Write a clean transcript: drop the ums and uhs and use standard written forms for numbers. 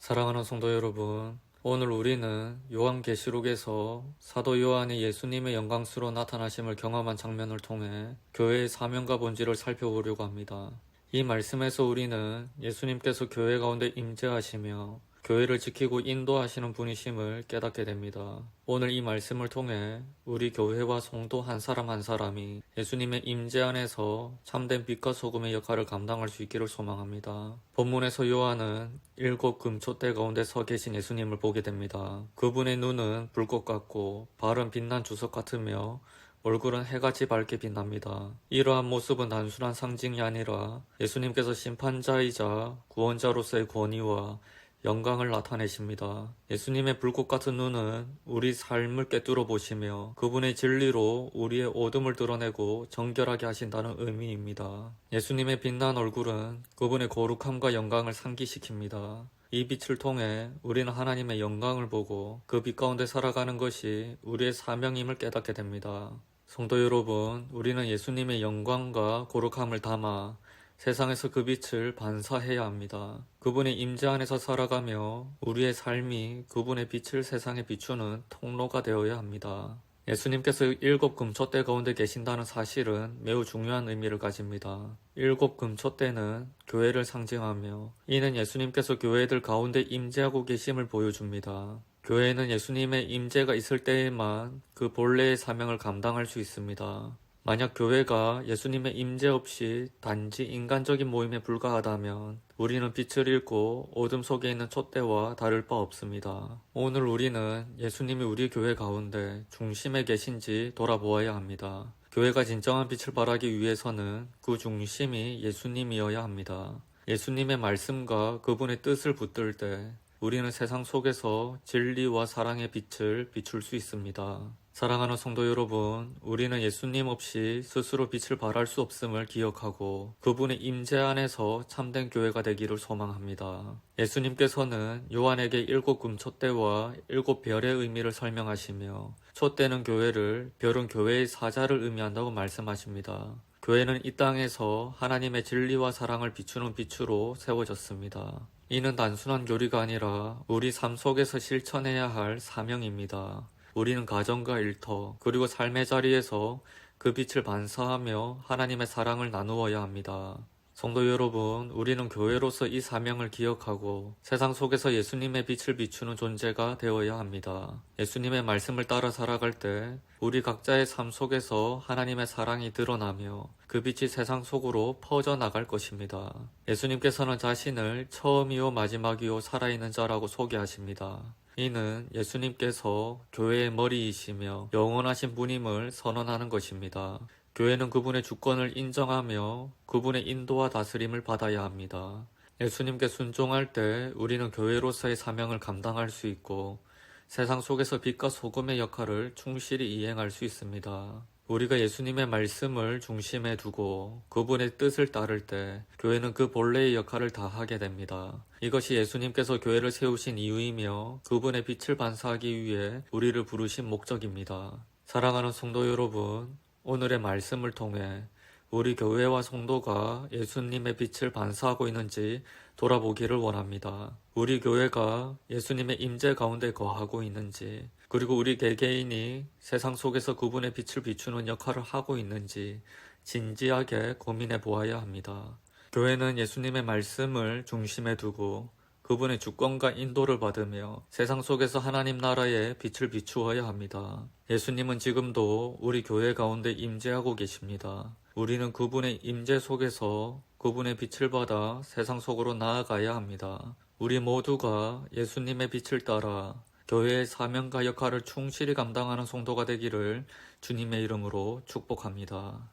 사랑하는 성도 여러분, 오늘 우리는 요한계시록에서 사도 요한이 예수님의 영광스러운 나타나심을 경험한 장면을 통해 교회의 사명과 본질을 살펴보려고 합니다. 이 말씀에서 우리는 예수님께서 교회 가운데 임재하시며 교회를 지키고 인도하시는 분이심을 깨닫게 됩니다. 오늘 이 말씀을 통해 우리 교회와 성도 한 사람 한 사람이 예수님의 임재 안에서 참된 빛과 소금의 역할을 감당할 수 있기를 소망합니다. 본문에서 요한은 7 금초대 가운데 서 계신 예수님을 보게 됩니다. 그분의 눈은 불꽃 같고 발은 빛난 주석 같으며 얼굴은 해같이 밝게 빛납니다. 이러한 모습은 단순한 상징이 아니라 예수님께서 심판자이자 구원자로서의 권위와 영광을 나타내십니다. 예수님의 불꽃 같은 눈은 우리 삶을 꿰뚫어 보시며 그분의 진리로 우리의 어둠을 드러내고 정결하게 하신다는 의미입니다. 예수님의 빛난 얼굴은 그분의 거룩함과 영광을 상기시킵니다. 이 빛을 통해 우리는 하나님의 영광을 보고 그 빛 가운데 살아가는 것이 우리의 사명임을 깨닫게 됩니다. 성도 여러분, 우리는 예수님의 영광과 거룩함을 담아 세상에서 그 빛을 반사해야 합니다. 그분의 임재 안에서 살아가며 우리의 삶이 그분의 빛을 세상에 비추는 통로가 되어야 합니다. 예수님께서 7 금초대 가운데 계신다는 사실은 매우 중요한 의미를 가집니다. 7 금초대는 교회를 상징하며 이는 예수님께서 교회들 가운데 임재하고 계심을 보여줍니다. 교회는 예수님의 임재가 있을 때에만 그 본래의 사명을 감당할 수 있습니다. 만약 교회가 예수님의 임재 없이 단지 인간적인 모임에 불과하다면 우리는 빛을 잃고 어둠 속에 있는 촛대와 다를 바 없습니다. 오늘 우리는 예수님이 우리 교회 가운데 중심에 계신지 돌아보아야 합니다. 교회가 진정한 빛을 발하기 위해서는 그 중심이 예수님이어야 합니다. 예수님의 말씀과 그분의 뜻을 붙들 때 우리는 세상 속에서 진리와 사랑의 빛을 비출 수 있습니다. 사랑하는 성도 여러분, 우리는 예수님 없이 스스로 빛을 발할 수 없음을 기억하고 그분의 임재 안에서 참된 교회가 되기를 소망합니다. 예수님께서는 요한에게 7 금초대와 7 별의 의미를 설명하시며 촛대는 교회를, 별은 교회의 사자를 의미한다고 말씀하십니다. 교회는 이 땅에서 하나님의 진리와 사랑을 비추는 빛으로 세워졌습니다. 이는 단순한 교리가 아니라 우리 삶 속에서 실천해야 할 사명입니다. 우리는 가정과 일터 그리고 삶의 자리에서 그 빛을 반사하며 하나님의 사랑을 나누어야 합니다. 성도 여러분, 우리는 교회로서 이 사명을 기억하고 세상 속에서 예수님의 빛을 비추는 존재가 되어야 합니다. 예수님의 말씀을 따라 살아갈 때 우리 각자의 삶 속에서 하나님의 사랑이 드러나며 그 빛이 세상 속으로 퍼져나갈 것입니다. 예수님께서는 자신을 처음이요 마지막이요 살아있는 자라고 소개하십니다. 이는 예수님께서 교회의 머리이시며 영원하신 분임을 선언하는 것입니다. 교회는 그분의 주권을 인정하며 그분의 인도와 다스림을 받아야 합니다. 예수님께 순종할 때 우리는 교회로서의 사명을 감당할 수 있고 세상 속에서 빛과 소금의 역할을 충실히 이행할 수 있습니다. 우리가 예수님의 말씀을 중심에 두고 그분의 뜻을 따를 때 교회는 그 본래의 역할을 다하게 됩니다. 이것이 예수님께서 교회를 세우신 이유이며 그분의 빛을 반사하기 위해 우리를 부르신 목적입니다. 사랑하는 성도 여러분, 오늘의 말씀을 통해 우리 교회와 성도가 예수님의 빛을 반사하고 있는지 돌아보기를 원합니다. 우리 교회가 예수님의 임재 가운데 거하고 있는지, 그리고 우리 개개인이 세상 속에서 그분의 빛을 비추는 역할을 하고 있는지 진지하게 고민해 보아야 합니다. 교회는 예수님의 말씀을 중심에 두고 그분의 주권과 인도를 받으며 세상 속에서 하나님 나라의 빛을 비추어야 합니다. 예수님은 지금도 우리 교회 가운데 임재하고 계십니다. 우리는 그분의 임재 속에서 그분의 빛을 받아 세상 속으로 나아가야 합니다. 우리 모두가 예수님의 빛을 따라 교회의 사명과 역할을 충실히 감당하는 성도가 되기를 주님의 이름으로 축복합니다.